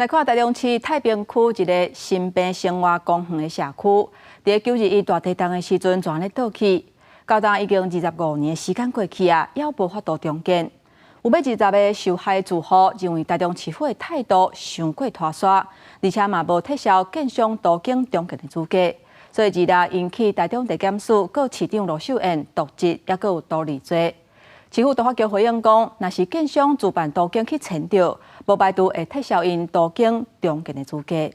来看台中市太平区一个新平生活公园的社区，在9日伊大地震的时阵，全咧倒去。到当已经25年的时间过去啊，也无法度重建。有要20个受害住户认为台中市府的态度伤过拖沙，而且嘛无撤销建商途径重建的资格，所以2日引起台中地检署、各市长罗秀燕渎职，也有多例罪。市府都发局回应讲，若是建商主办途径去签到，无排除会撤销因途径重建的资格。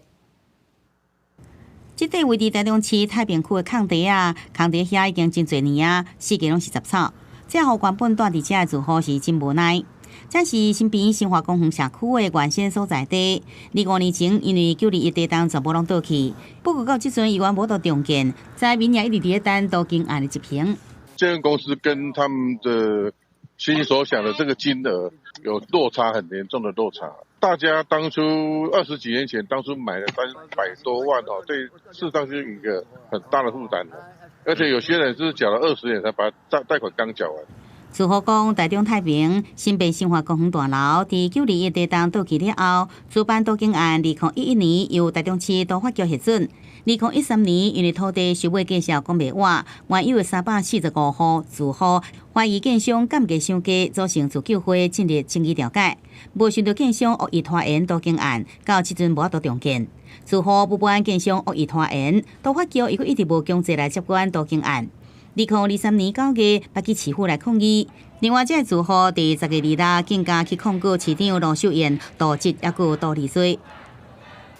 这块位伫台中市太平区的空地啊，空地遐已经真侪年啊，四界拢是杂草，这互原本住伫遮的住户是真无奈。这是新平生活公园社区的原先所在地，25年前因为9日一地震全部拢倒去，不过到即阵依然无得重建，灾民也一直伫咧等途径案的执行。建设公司跟他们的心里所想的这个金额有落差，很严重的落差。大家当初20几年前当初买了300多万哦，对市上是一个很大的负担的，而且有些人是缴了20年才把贷款刚缴完。住户讲，台中太平新北生活公园大楼伫9日地震倒去了后，主办途径案2011年由台中市都发局核准。2013年，因为土地收买介绍讲袂完，原有的345户住户怀疑建商减价伤价，组成自救会进入争议调解，无顺着建商恶意拖延途径案，到即阵无法度重建。住户不满建商恶意拖延，都发局伊阁一直无强制来接管途径案。2023年9月，北基市府来抗议。另外，这住户第10个2日更加去控告市长罗秀燕渎职，也有多例罪。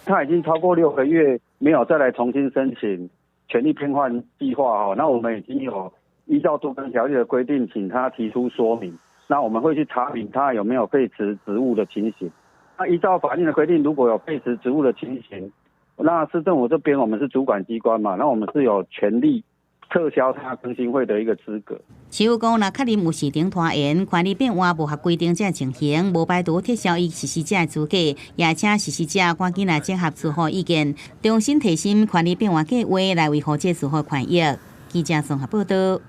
他已经超过6个月没有再来重新申请权利偏换计划哦，那我们已经有依照都更条例的规定，请他提出说明。那我们会去查明他有没有废止职务的情形。那依照法令的规定，如果有废止职务的情形，那市政府这边我们是主管机关嘛，那我们是有权利撤销他更新会的一个资格。市府讲，若确认有市场拖延、权利变化无合规定这情形，无排除撤销伊实施者的资格，也请实施者赶紧来整合住户意见，重新提审权利变化计划，来维护这住户权益。记者综合报道。